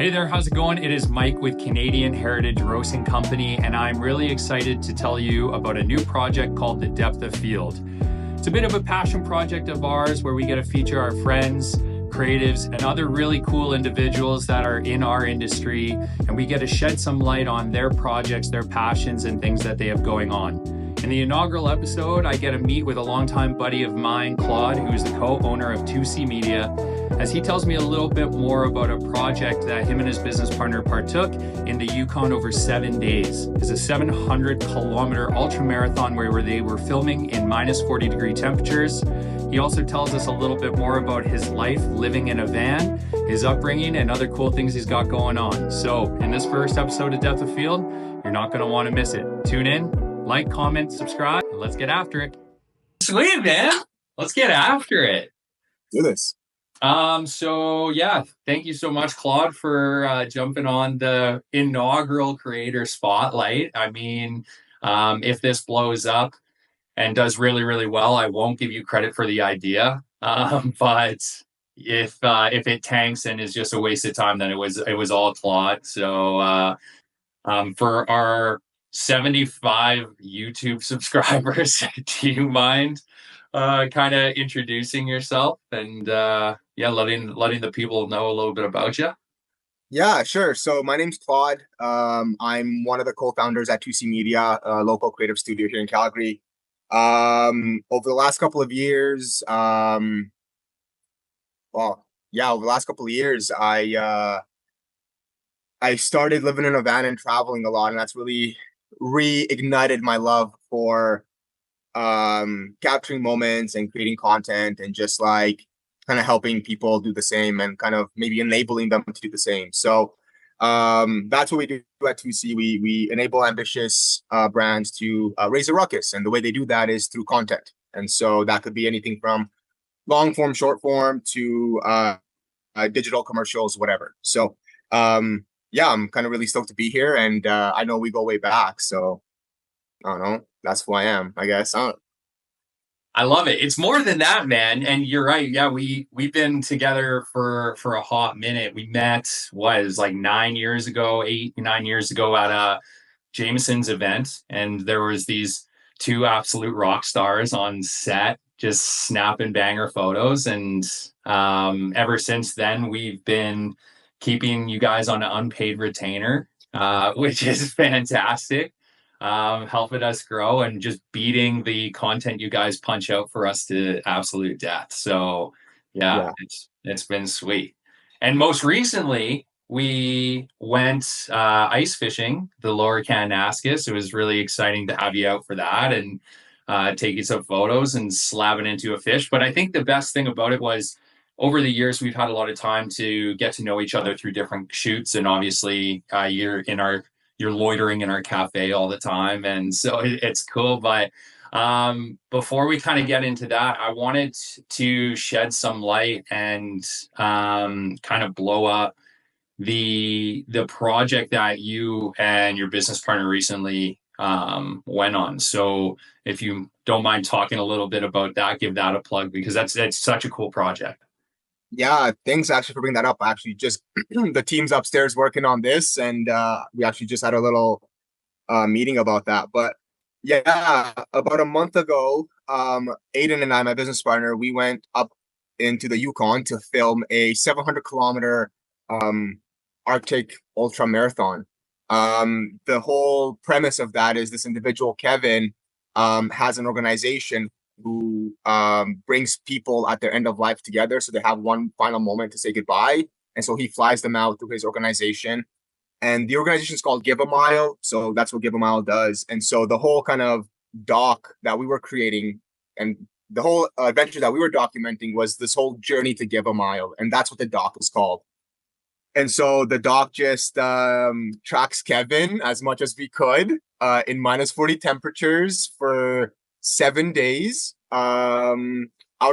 Hey there, how's it going? It is Mike with Canadian Heritage Roasting Company, and I'm really excited to tell you about a new project called the Depth of Field. It's a bit of a passion project of ours where we get to feature our friends, creatives, and other really cool individuals that are in our industry, and we get to shed some light on their projects, their passions, and things that they have going on. In the inaugural episode, I get to meet with a longtime buddy of mine, Claude, who is the co-owner of 2C Media, as he tells me a little bit more about a project that him and his business partner partook in the Yukon over 7 days. It's a 700-kilometer ultra marathon where they were filming in minus 40-degree temperatures. He also tells us a little bit more about his life living in a van, his upbringing, and other cool things he's got going on. So in this first episode of Depth of Field, you're not going to want to miss it. Tune in, like, comment, subscribe, and let's get after it. Sweet, man. Let's get after it. Do this. Thank you so much, Claude, for jumping on the inaugural creator spotlight. I mean, if this blows up and does really, really well, I won't give you credit for the idea. But if it tanks and is just a waste of time, then it was all Claude. So for our 75 YouTube subscribers, do you mind kind of introducing yourself and letting the people know a little bit about you? Yeah, sure. So my name's Claude. I'm one of the co-founders at 2C Media, a local creative studio here in Calgary. Over the last couple of years, I started living in a van and traveling a lot, and that's really reignited my love for capturing moments and creating content and just like kind of helping people do the same and kind of maybe enabling them to do the same. So that's what we do at 2C. We enable ambitious brands to raise a ruckus, and the way they do that is through content. And so that could be anything from long form, short form to digital commercials, whatever. So I'm kind of really stoked to be here, and I know we go way back, so I don't know. That's who I am, I guess. I love it. It's more than that, man. And you're right. Yeah, we've been together for a hot minute. We met, it was like 9 years ago, 9 years ago at a Jameson's event. And there was these two absolute rock stars on set, just snapping banger photos. And ever since then, we've been keeping you guys on an unpaid retainer, which is fantastic. Helping us grow and just beating the content you guys punch out for us to absolute death. So it's been sweet. And most recently we went ice fishing the Lower Kananaskis. It was really exciting to have you out for that and taking some photos and slapping into a fish. But I think the best thing about it was over the years, we've had a lot of time to get to know each other through different shoots. And obviously you're loitering in our cafe all the time. And so it's cool. But before we kind of get into that, I wanted to shed some light and kind of blow up the project that you and your business partner recently went on. So if you don't mind talking a little bit about that, give that a plug, because that's such a cool project. Yeah, thanks actually for bringing that up. Actually, just the team's upstairs working on this, and we actually just had a little meeting about that. But yeah, about a month ago, Aiden and I, my business partner, we went up into the Yukon to film a 700-kilometer Arctic ultra marathon. The whole premise of that is this individual, Kevin, has an organization who brings people at their end of life together so they have one final moment to say goodbye. And so he flies them out through his organization. And the organization is called Give a Mile. So that's what Give a Mile does. And so the whole kind of doc that we were creating and the whole adventure that we were documenting was this whole journey to Give a Mile. And that's what the doc is called. And so the doc just tracks Kevin as much as we could in minus 40 temperatures for 7 days out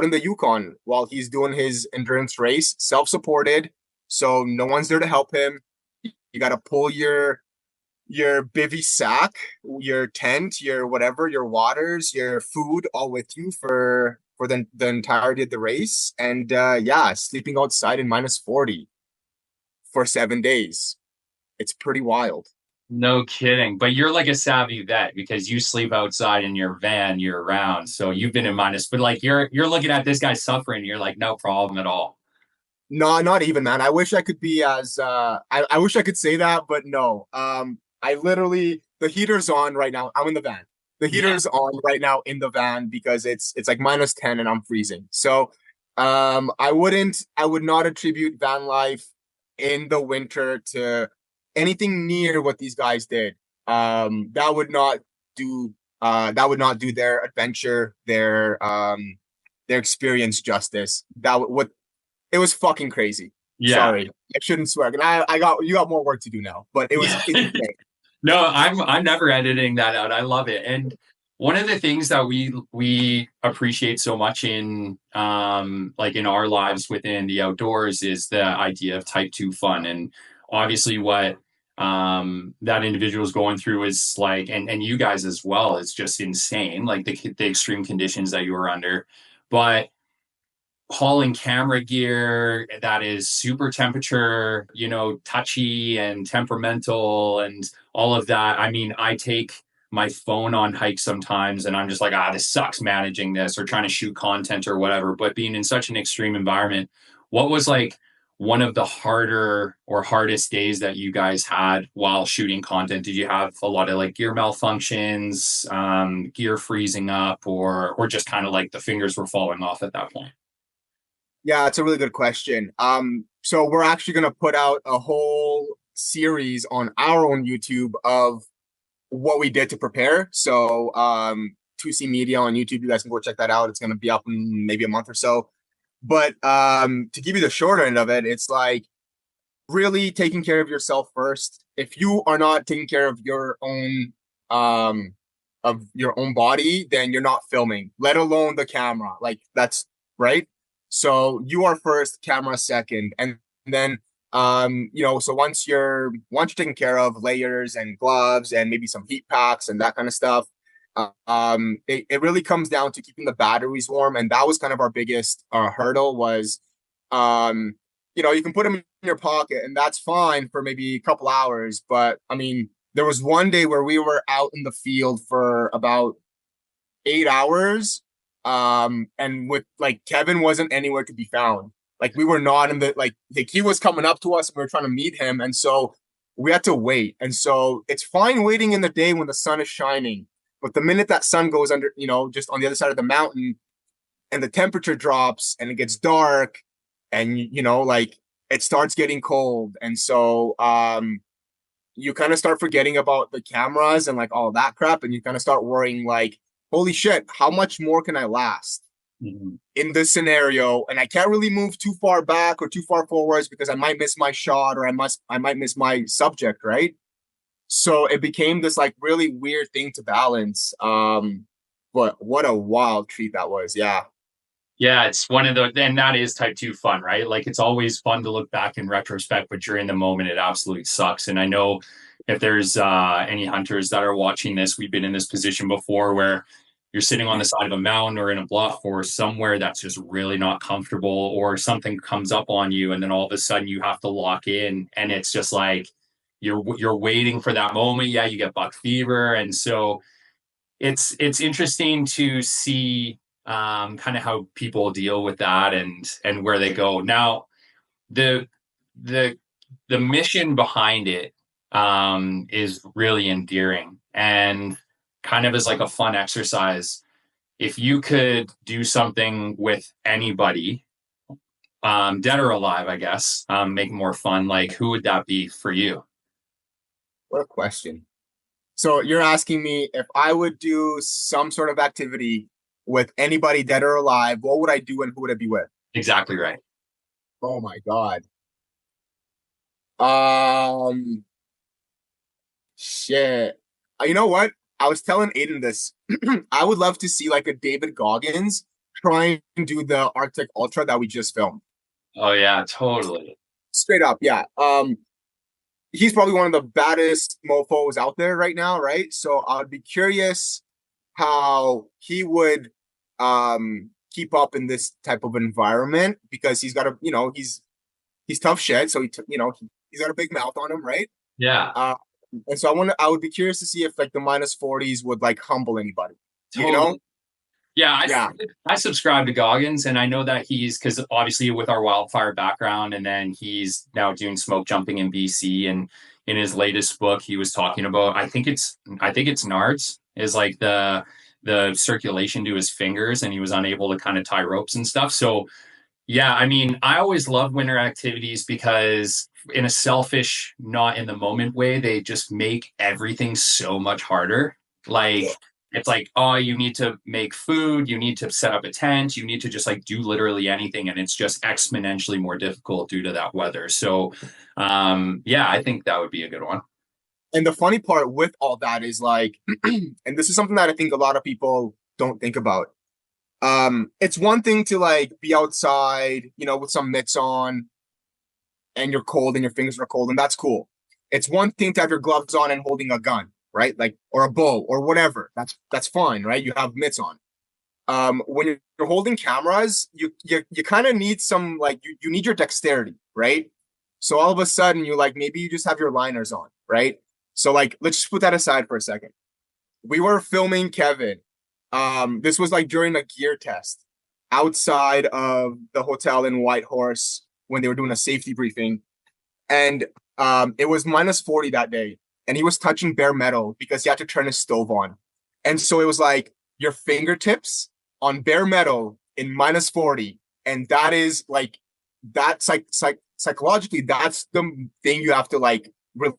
in the Yukon while he's doing his endurance race, self-supported. So no one's there to help him. You got to pull your bivy sack, your tent, your whatever, your waters, your food, all with you for the entirety of the race. And sleeping outside in minus 40 for 7 days. It's pretty wild. No kidding. But you're like a savvy vet because you sleep outside in your van year round. So you've been in minus, but like you're looking at this guy suffering, you're like, no problem at all. No, not even, man. I wish I could be as I wish I could say that, but no. I literally the heater's on right now. I'm in the van. The Yeah. heater's on right now in the van because it's like -10 and I'm freezing. So I would not attribute van life in the winter to anything near what these guys did. That would not do their adventure, their experience justice. What it was fucking crazy. Yeah. Sorry, I shouldn't swear. And I got you got more work to do now, but it was Yeah. insane. No, I'm never editing that out. I love it. And one of the things that we appreciate so much in like in our lives within the outdoors is the idea of type 2 fun. And obviously what that individual is going through is like and you guys as well, it's just insane, like the extreme conditions that you were under. But hauling camera gear that is super temperature, touchy and temperamental and all of that. I mean, I take my phone on hikes sometimes and I'm just like, this sucks managing this or trying to shoot content or whatever. But being in such an extreme environment, what was like one of the harder or hardest days that you guys had while shooting content? Did you have a lot of like gear malfunctions, gear freezing up, or just kind of like the fingers were falling off at that point? Yeah, it's a really good question. So we're actually gonna put out a whole series on our own YouTube of what we did to prepare. So 2C Media on YouTube, you guys can go check that out. It's gonna be up in maybe a month or so. But to give you the short end of it, it's like really taking care of yourself first. If you are not taking care of your own body, then you're not filming, let alone the camera. Like that's right. So you are first, camera second, and then so once you're taken care of, layers and gloves and maybe some heat packs and that kind of stuff. It really comes down to keeping the batteries warm, and that was kind of our biggest hurdle was you can put them in your pocket and that's fine for maybe a couple hours. But I mean, there was one day where we were out in the field for about 8 hours. And with like Kevin wasn't anywhere to be found. Like we were not in the he was coming up to us and we were trying to meet him. And so we had to wait. And so it's fine waiting in the day when the sun is shining. But the minute that sun goes under, just on the other side of the mountain and the temperature drops and it gets dark and like it starts getting cold. And so you kind of start forgetting about the cameras and like all that crap, and you kind of start worrying like, holy shit, how much more can I last in this scenario? And I can't really move too far back or too far forwards because I might miss my shot or I might miss my subject, right? So it became this like really weird thing to balance. But what a wild treat that was. Yeah. Yeah, it's one of the, and that is type 2 fun, right? Like it's always fun to look back in retrospect, but during the moment, it absolutely sucks. And I know if there's any hunters that are watching this, we've been in this position before where you're sitting on the side of a mountain or in a bluff or somewhere that's just really not comfortable, or something comes up on you, and then all of a sudden you have to lock in, and it's just like you're waiting for that moment. Yeah, you get buck fever, and so it's interesting to see kind of how people deal with that and where they go. Now, the the the mission behind it is really endearing and kind of is like a fun exercise. If you could do something with anybody, dead or alive, I guess, make more fun, like who would that be for you? What a question. So you're asking me if I would do some sort of activity with anybody dead or alive, what would I do and who would I be with? Exactly right. Oh my God. Um, shit. You know what? I was telling Aiden this. I would love to see like a David Goggins try and do the Arctic Ultra that we just filmed. Oh yeah, totally. Straight up, yeah. He's probably one of the baddest mofos out there right now, right? So I'd be curious how he would keep up in this type of environment because he's got he's tough shit. So He's got a big mouth on him, right? Yeah. Uh, and so I would be curious to see if like the minus 40s would like humble anybody, you know? Totally. Yeah, Yeah. I subscribe to Goggins, and I know that he's because obviously with our wildfire background, and then he's now doing smoke jumping in BC. And in his latest book, he was talking about I think it's NARDS is like the circulation to his fingers, and he was unable to kind of tie ropes and stuff. So yeah, I mean, I always love winter activities because, in a selfish, not in the moment way, they just make everything so much harder. Like, it's like, oh, you need to make food, you need to set up a tent, you need to just like do literally anything. And it's just exponentially more difficult due to that weather. So, yeah, I think that would be a good one. And the funny part with all that is like, and this is something that I think a lot of people don't think about. It's one thing to like be outside, you know, with some mitts on and you're cold and your fingers are cold, and that's cool. It's one thing to have your gloves on and holding a gun, right? Like, or a bow or whatever. That's fine, right? You have mitts on. When you're holding cameras, you kind of need some like you need your dexterity, right? So all of a sudden you like maybe you just have your liners on, right? So like let's just put that aside for a second. We were filming Kevin. This was like during a gear test outside of the hotel in Whitehorse when they were doing a safety briefing. And it was minus 40 that day. And he was touching bare metal because he had to turn his stove on. And so it was like your fingertips on bare metal in minus 40. And that is like, that's like psychologically, that's the thing you have to like really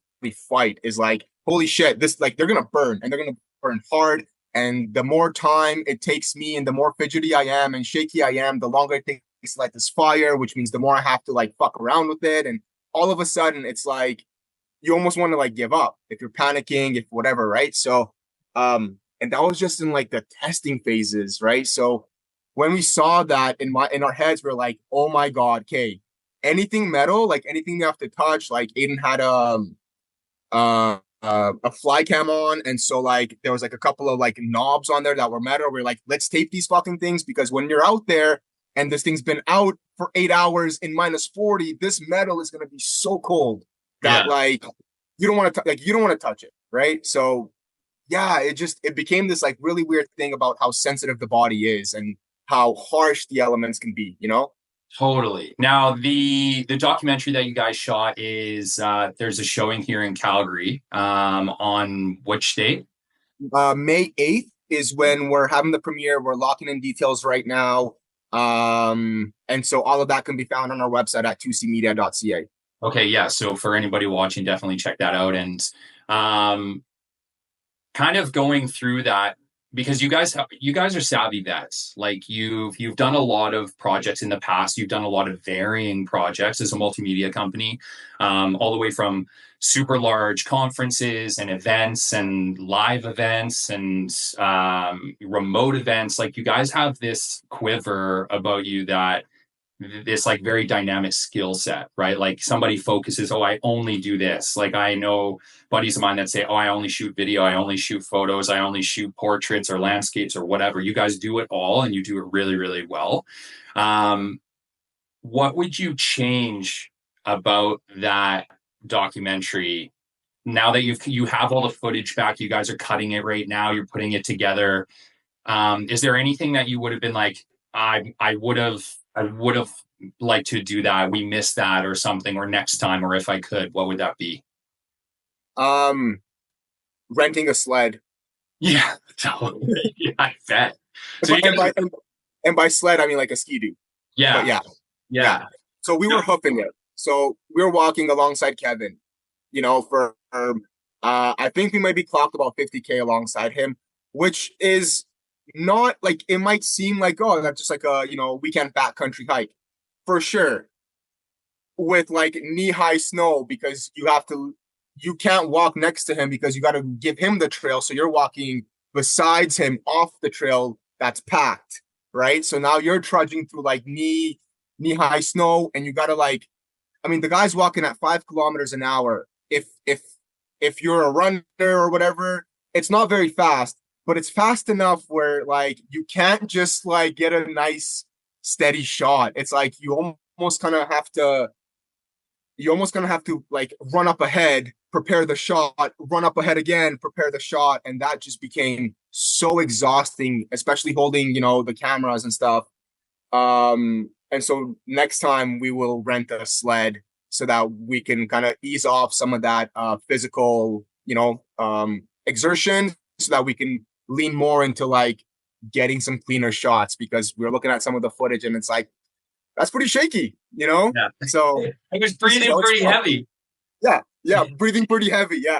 fight is like, holy shit, this like they're going to burn and they're going to burn hard. And the more time it takes me and the more fidgety I am and shaky I am, the longer it takes to light this fire, which means the more I have to like fuck around with it. And all of a sudden it's like you almost want to like give up if you're panicking, if whatever, right? So and that was just in like the testing phases, right? So when we saw that in our heads, we're like, oh my God, okay, anything metal, like anything you have to touch, like Aiden had a fly cam on, and so like there was like a couple of like knobs on there that were metal. We're like, let's tape these fucking things because when you're out there and this thing's been out for 8 hours in minus 40, this metal is gonna be so cold that Yeah. like you don't want to like you don't want to touch it, right? So yeah, it became this like really weird thing about how sensitive the body is and how harsh the elements can be, you know? Totally. Now, the documentary that you guys shot is there's a showing here in Calgary on which date? May 8th is when we're having the premiere. We're locking in details right now. And so all of that can be found on our website at 2cmedia.ca. Okay, yeah. So for anybody watching, definitely check that out. And um, kind of going through that because you guys are savvy vets. Like you've done a lot of projects in the past. You've done a lot of varying projects as a multimedia company, all the way from super large conferences and events and live events and remote events. Like you guys have this quiver about you that this like very dynamic skill set, right? Like somebody focuses, oh, I only do this. Like I know buddies of mine that say, oh, I only shoot video, I only shoot photos, I only shoot portraits or landscapes or whatever. You guys do it all and you do it really, really well. Um, what would you change about that documentary now that you have all the footage back? You guys are cutting it right now, you're putting it together. Is there anything that you would have been like, I would have liked to do that. We missed that or something, or next time, or if I could, what would that be? Um, renting a sled. Yeah, totally. Yeah, I bet. And So by, you and guys, by, and by sled, I mean like a ski doo. But yeah, yeah, yeah. yeah, So we were no, hoofing it. So we were walking alongside Kevin, you know, for I think we might be clocked about 50K alongside him, which is not like it might seem like, oh, that's just like a, you know, weekend backcountry hike. For sure. With like knee-high snow because you can't walk next to him because you got to give him the trail. So you're walking besides him off the trail that's packed, right? So now you're trudging through like knee-high snow and you got to like I mean, the guy's walking at 5 kilometers an hour. If you're a runner or whatever, it's not very fast, but it's fast enough where like you can't just like get a nice steady shot. It's like you almost kind of have to, you're almost gonna have to like run up ahead, prepare the shot, run up ahead again, prepare the shot, and that just became so exhausting, especially holding, the cameras and stuff. And so next time we will rent a sled so that we can kind of ease off some of that physical, exertion, so that we can lean more into like getting some cleaner shots, because we're looking at some of the footage and it's like that's pretty shaky. Yeah. So I was just, breathing it's pretty tough. heavy. Yeah, yeah, breathing pretty heavy. Yeah,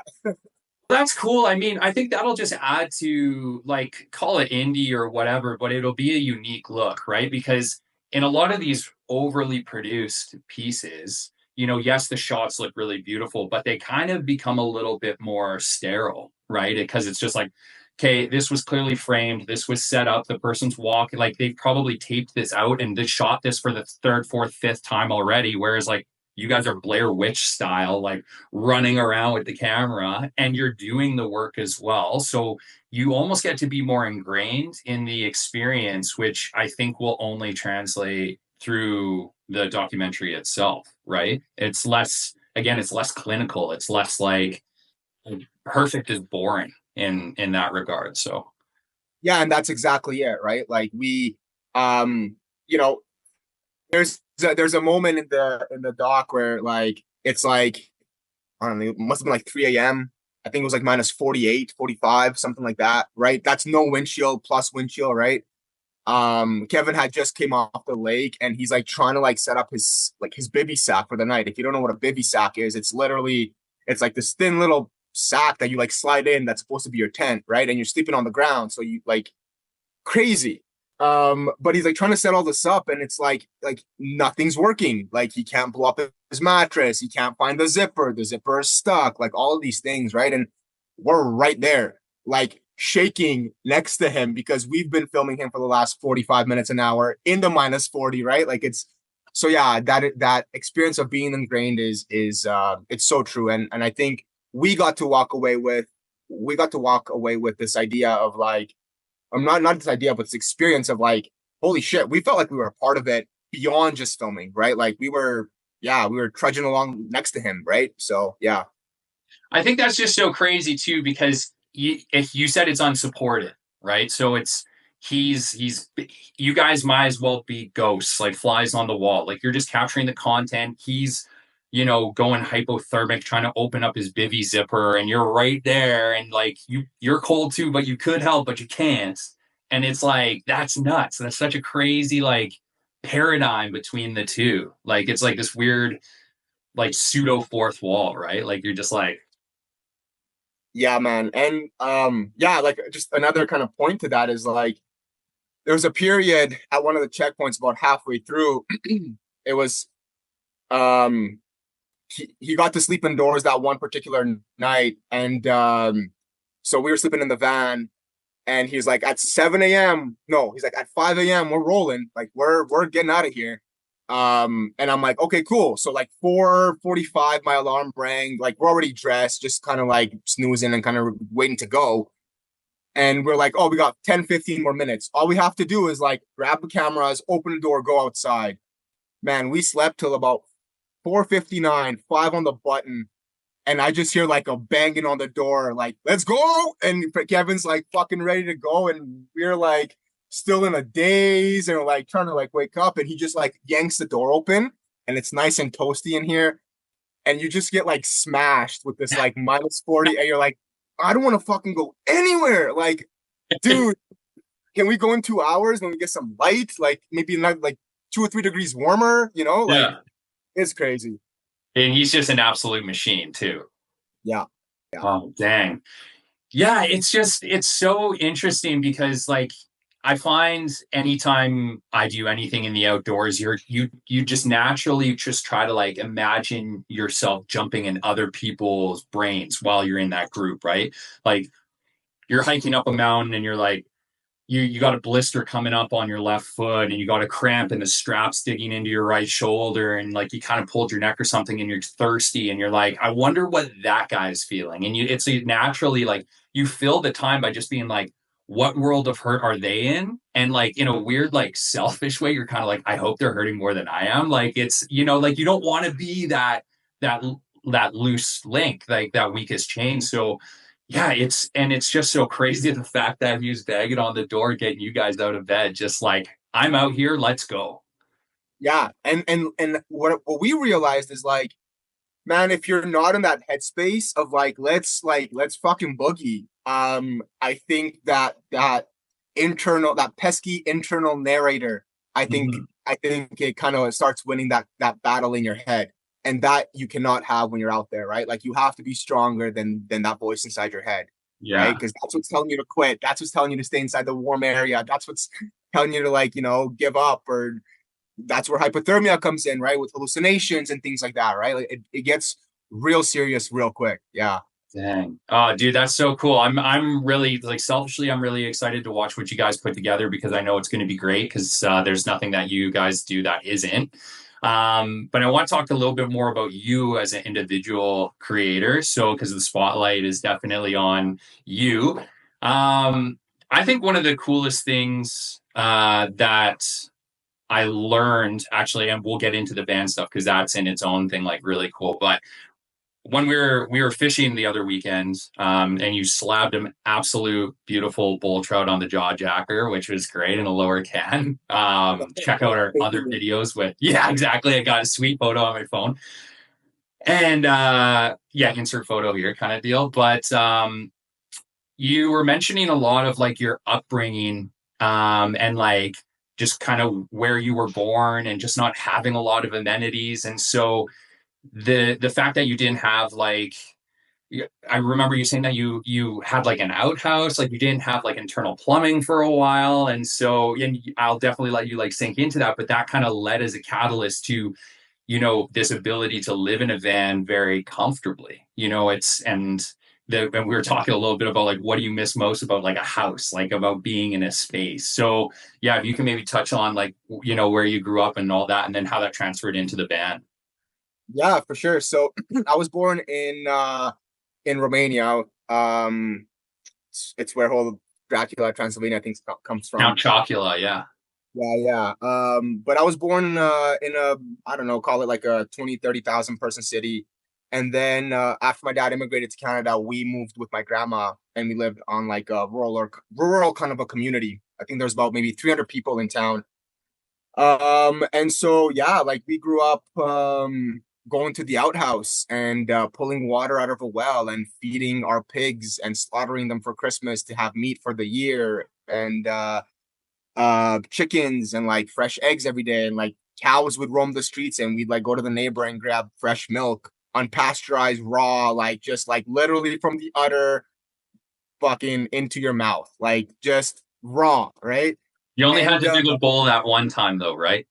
That's cool. I mean, I think that'll just add to like call it indie or whatever, but it'll be a unique look, right? Because in a lot of these overly produced pieces, yes, the shots look really beautiful, but they kind of become a little bit more sterile, right? Because it's just like, okay, this was clearly framed, this was set up, the person's walking, like they probably taped this out and they shot this for the third, fourth, fifth time already. Whereas like you guys are Blair Witch style, like running around with the camera and you're doing the work as well. So you almost get to be more ingrained in the experience, which I think will only translate through the documentary itself, right? It's less, again, it's less clinical. It's less like perfect is boring in that regard. So yeah, and that's exactly it, right? Like um, you know, there's a moment in the doc where like it's like I don't know, it must have been like 3 a.m. I think it was like minus 48, 45, something like that, right? That's no windshield plus windshield, right? Kevin had just came off the lake and he's like trying to like set up his bivy sack for the night. If you don't know what a bivy sack is, it's like this thin little sack that you like slide in that's supposed to be your tent, right? And you're sleeping on the ground, so you like crazy. But he's like trying to set all this up, and it's like nothing's working. Like he can't blow up his mattress, he can't find the zipper is stuck, like all of these things, right? And we're right there, like shaking next to him because we've been filming him for the last 45 minutes an hour in the minus 40, right? Like it's so yeah, that experience of being ingrained is it's so true. And I think we got to walk away with this idea of like I'm not this idea, but this experience of like, holy shit, we felt like we were a part of it beyond just filming, right? Like we were trudging along next to him, right? So yeah, I think that's just so crazy too, because if you said it's unsupported, right? So it's he's you guys might as well be ghosts, like flies on the wall. Like you're just capturing the content. He's going hypothermic, trying to open up his bivy zipper, and you're right there, and like you're cold too, but you could help, but you can't. And it's like that's nuts. That's such a crazy like paradigm between the two. Like it's like this weird like pseudo fourth wall, right? Like you're just like yeah, man. And yeah, like just another kind of point to that is like there was a period at one of the checkpoints about halfway through. It was um he got to sleep indoors that one particular night, and so we were sleeping in the van, and he's like at 7 a.m. No, he's like at 5 a.m. we're rolling, like we're getting out of here. And I'm like, okay, cool. So like 4:45, my alarm rang, like we're already dressed, just kind of like snoozing and kind of waiting to go. And we're like, oh, we got 10, 15 more minutes. All we have to do is like grab the cameras, open the door, go outside. Man, we slept till about 4:59, five on the button, and I just hear like a banging on the door, like, let's go. And Kevin's like fucking ready to go. And we're like still in a daze and like trying to like wake up. And he just like yanks the door open and it's nice and toasty in here. And you just get like smashed with this like minus 40. And you're like, I don't want to fucking go anywhere. Like, dude, can we go in 2 hours when we get some light? Like maybe not like 2 or 3 degrees warmer, like yeah. it's crazy. And he's just an absolute machine too. Yeah. Yeah. Oh, dang. Yeah, it's so interesting because like I find anytime I do anything in the outdoors, you just naturally just try to like imagine yourself jumping in other people's brains while you're in that group, right? Like you're hiking up a mountain and you're like, you got a blister coming up on your left foot and you got a cramp and the strap's digging into your right shoulder and like you kind of pulled your neck or something and you're thirsty and you're like, I wonder what that guy's feeling. And it's naturally like you fill the time by just being like, what world of hurt are they in? And like in a weird, like selfish way, you're kind of like, I hope they're hurting more than I am. Like it's, like you don't want to be that that loose link, like that weakest chain. So yeah, it's just so crazy the fact that he was banging on the door, getting you guys out of bed, just like I'm out here, let's go. Yeah, and what we realized is like, man, if you're not in that headspace of let's fucking boogie, I think that internal, that pesky internal narrator, Mhm. I think it kind of starts winning that battle in your head, and that you cannot have when you're out there, right? Like you have to be stronger than that voice inside your head, right? Yeah. Because that's what's telling you to quit. That's what's telling you to stay inside the warm area. That's what's telling you to like give up, or that's where hypothermia comes in, right? With hallucinations and things like that, right? Like it gets real serious real quick. Yeah. Dang. Oh, dude, that's so cool. I'm really like selfishly, I'm really excited to watch what you guys put together because I know it's going to be great because there's nothing that you guys do that isn't. But I want to talk a little bit more about you as an individual creator. So, because the spotlight is definitely on you. I think one of the coolest things that I learned actually, and we'll get into the band stuff because that's in its own thing, like really cool. But when we were fishing the other weekend, and you slapped an absolute beautiful bull trout on the jaw jacker, which was great in a lower can. Check out our Thank other you. videos with yeah, exactly. I got a sweet photo on my phone, and yeah, insert photo here kind of deal. But you were mentioning a lot of like your upbringing, and like just kind of where you were born and just not having a lot of amenities, and so the fact that you didn't have like I remember you saying that you had like an outhouse, like you didn't have like internal plumbing for a while, and so and I'll definitely let you like sink into that. But that kind of led as a catalyst to this ability to live in a van very comfortably. It's and we were talking a little bit about like what do you miss most about like a house, like about being in a space. So yeah, if you can maybe touch on like where you grew up and all that, and then how that transferred into the band. Yeah, for sure. So I was born in Romania. It's where whole Dracula, Transylvania, I think comes Count from. Chocula, yeah. Yeah, yeah. But I was born in a I don't know, call it like a 20, 30,000 person city. And then after my dad immigrated to Canada, we moved with my grandma and we lived on like a rural kind of a community. I think there's about maybe 300 people in town. And so yeah, like we grew up going to the outhouse and pulling water out of a well and feeding our pigs and slaughtering them for Christmas to have meat for the year. And chickens and like fresh eggs every day, and like cows would roam the streets and we'd like go to the neighbor and grab fresh milk, unpasteurized, raw, like just like literally from the udder fucking into your mouth, like just raw, right? You only had And to do the bowl that one time, though, right?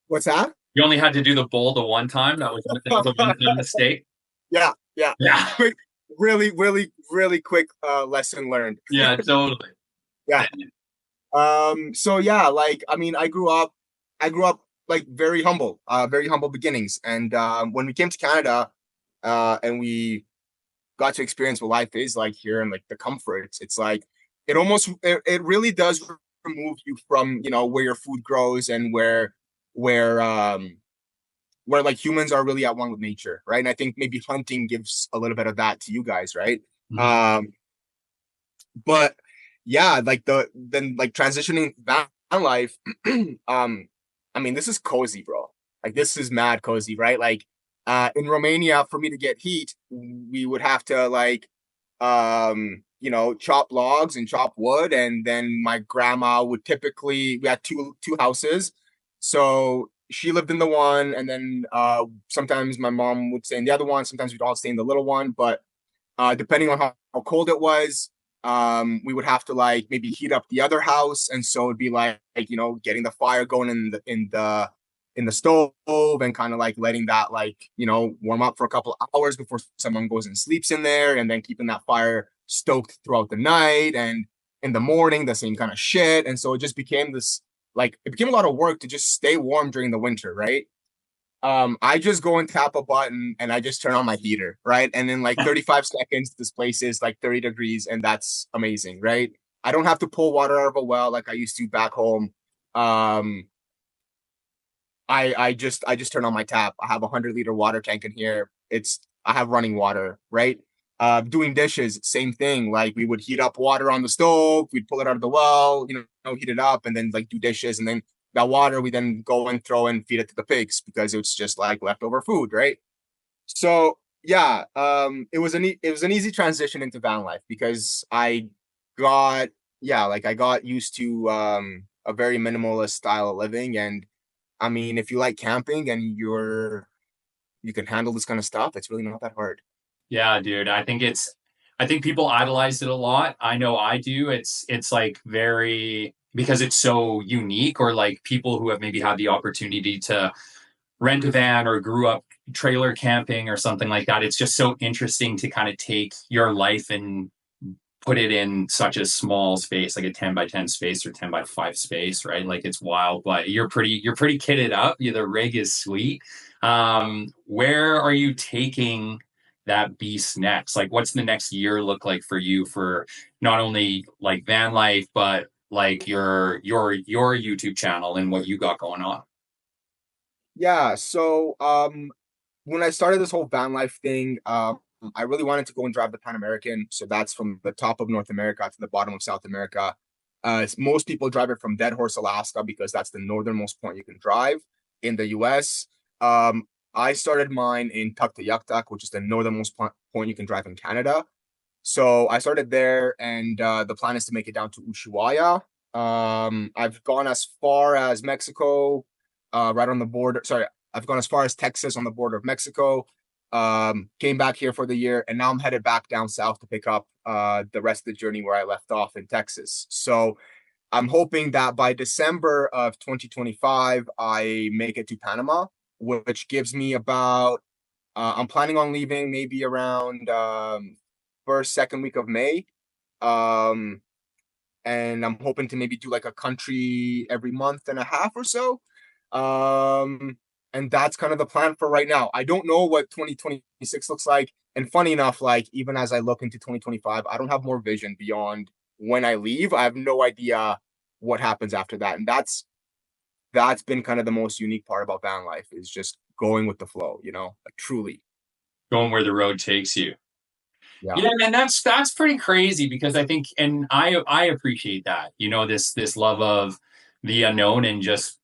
what's that? You only had to do the bowl the one time. That was a one-time mistake. Yeah, yeah. Yeah, Quick, really, really, really quick lesson learned. yeah, totally. Yeah. So yeah, like I mean, I grew up like very humble beginnings. And when we came to Canada, and we got to experience what life is like here and like the comforts, it's like it really does remove you from where your food grows and where where like humans are really at one with nature, right? And I think maybe hunting gives a little bit of that to you guys, right? Mhm. Um, but yeah, like then like transitioning that life, I mean, this is cozy, bro. Like this is mad cozy, right? Like in Romania, for me to get heat, we would have to like chop logs and chop wood, and then my grandma would typically, we had two houses. So she lived in the one, and then sometimes my mom would stay in the other one, sometimes we'd all stay in the little one, but depending on how cold it was, we would have to like maybe heat up the other house, and so it'd be like getting the fire going in the stove and kind of like letting that like warm up for a couple hours before someone goes and sleeps in there, and then keeping that fire stoked throughout the night, and in the morning the same kind of shit. And so it just became this, like it became a lot of work to just stay warm during the winter, right? I just go and tap a button and I just turn on my heater, right? And in like 35 seconds, this place is like 30 degrees, and that's amazing, right? I don't have to pull water out of a well like I used to back home. Um, I just turn on my tap. I have a 100-liter water tank in here. I have running water, right? Doing dishes, same thing. Like we would heat up water on the stove, we'd pull it out of the well, heat it up, and then like do dishes, and then that water we then go and throw and feed it to the pigs because it's just like leftover food, right? So yeah, it was an easy transition into van life because got I got used to a very minimalist style of living. And I mean, if you like camping and you can handle this kind of stuff, it's really not that hard. Yeah, dude. I think people idolize it a lot. I know I do. It's like very because it's so unique, or like people who have maybe had the opportunity to rent a van or grew up trailer camping or something like that. It's just so interesting to kind of take your life and put it in such a small space, like a 10 by 10 space or 10 by 5 space, right? Like it's wild, but you're pretty kitted up. Yeah, the rig is sweet. Where are you taking that beast next? Like what's the next year look like for you for not only like van life, but like your YouTube channel and what you got going on? Yeah, so when I started this whole van life thing, I really wanted to go and drive the Pan American. So that's from the top of North America to the bottom of South America. Most people drive it from Dead Horse, Alaska, because that's the northernmost point you can drive in the US. I started mine in Tuktoyaktuk, which is the northernmost point you can drive in Canada. So I started there, and the plan is to make it down to Ushuaia. I've gone as far as Mexico, right on the border. Sorry, I've gone as far as Texas on the border of Mexico. Came back here for the year, and now I'm headed back down south to pick up the rest of the journey where I left off in Texas. So I'm hoping that by December of 2025, I make it to Panama, which gives me about I'm planning on leaving maybe around first, second week of May. Um, and I'm hoping to maybe do like a country every month and a half or so. Um, and that's kind of the plan for right now. I don't know what 2026 looks like. And funny enough, like even as I look into 2025, I don't have more vision beyond when I leave. I have no idea what happens after that. And that's been kind of the most unique part about van life, is just going with the flow, like truly. Going where the road takes you. Yeah. Yeah, man, that's pretty crazy because I think, and I appreciate that. You know, this love of the unknown and just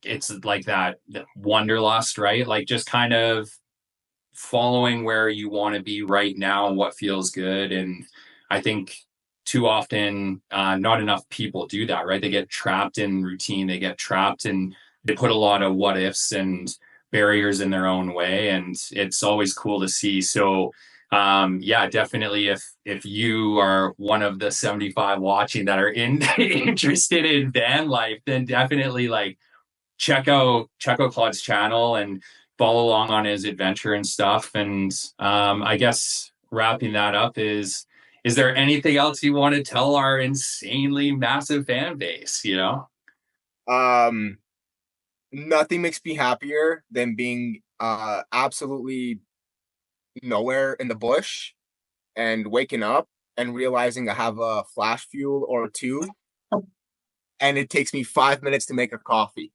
it's like that wanderlust, right? Like just kind of following where you want to be right now and what feels good. And I think too often, not enough people do that, right? They get trapped in routine, they get trapped and they put a lot of what ifs and barriers in their own way. And it's always cool to see. So, yeah, definitely. If you are one of the 75 watching that are interested in van life, then definitely like check out Claude's channel and follow along on his adventure and stuff. And I guess wrapping that up is there anything else you want to tell our insanely massive fan base? You know, Um, Nothing makes me happier than being absolutely nowhere in the bush and waking up and realizing I have a flash fuel or two, and it takes me 5 minutes to make a coffee.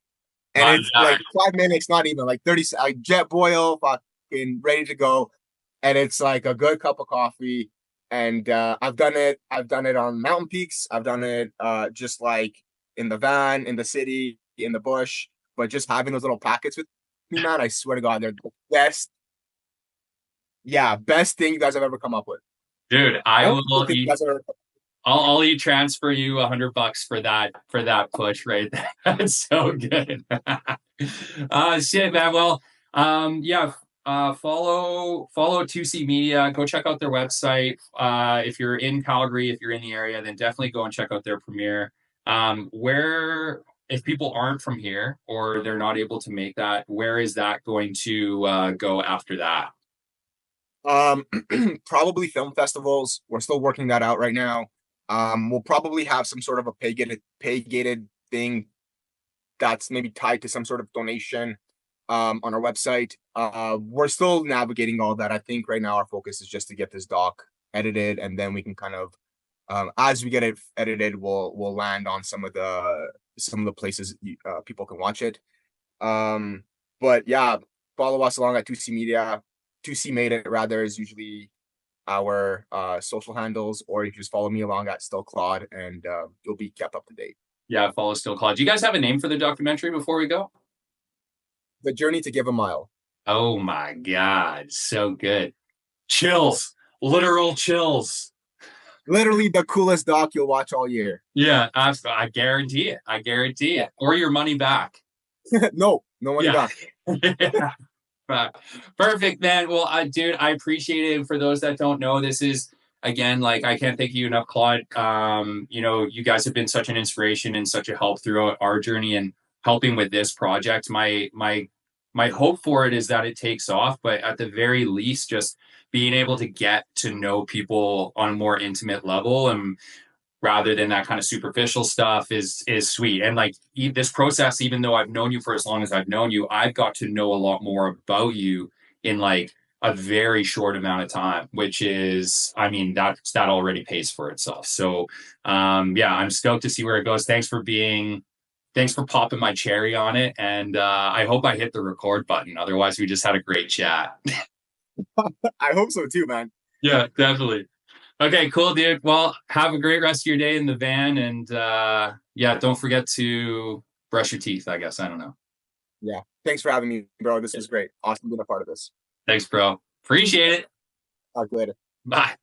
And it's yeah, like 5 minutes, not even like 30. I jet boil, fucking ready to go, and it's like a good cup of coffee. And I've done it. I've done it on mountain peaks. I've done it just like in the van, in the city, in the bush. But just having those little packets with me, man, I swear to God, they're the best. Yeah, best thing you guys have ever come up with. dude, I I don't will think you eat. guys are. I'll transfer you $100 for that push right there. That's so good. Shit, man. Well, yeah. Follow 2C Media. Go check out their website. If you're in Calgary, if you're in the area, then definitely go and check out their premiere. Where if people aren't from here or they're not able to make that, where is that going to go after that? Um, Probably film festivals. We're still working that out right now. We'll probably have some sort of a pay gated thing that's maybe tied to some sort of donation on our website. We're still navigating all that. I think right now our focus is just to get this doc edited, and then we can kind of, as we get it edited, we'll land on some of the places people can watch it. But yeah, follow us along at 2C Media. 2C Made It rather is usually our social handles, or you can just follow me along at Still Claude, and you'll be kept up to date. Yeah, follow Still Claude. Do you guys have a name for the documentary before we go? The Journey to Give a Mile. Oh my God, so good. Chills, literal chills. Literally the coolest doc you'll watch all year. Yeah, I guarantee it. I guarantee it. Or your money back. No, no money Yeah. back. Perfect, man. Well, dude, I appreciate it. And for those that don't know, this is again, like I can't thank you enough, Claude. You guys have been such an inspiration and such a help throughout our journey and helping with this project. My hope for it is that it takes off, but at the very least, just being able to get to know people on a more intimate level and rather than that kind of superficial stuff is sweet. And like this process, even though I've known you for as long as I've known you, I've got to know a lot more about you in like a very short amount of time, which is, I mean, that already pays for itself. So yeah, I'm stoked to see where it goes. Thanks for popping my cherry on it. And I hope I hit the record button. Otherwise, we just had a great chat. I hope so too, man. Yeah, definitely. Okay, cool, dude. Well, have a great rest of your day in the van. And yeah, don't forget to brush your teeth, I guess. I don't know. Yeah. Thanks for having me, bro. This was great. Awesome being a part of this. Thanks, bro. Appreciate it. Talk to you later. Bye.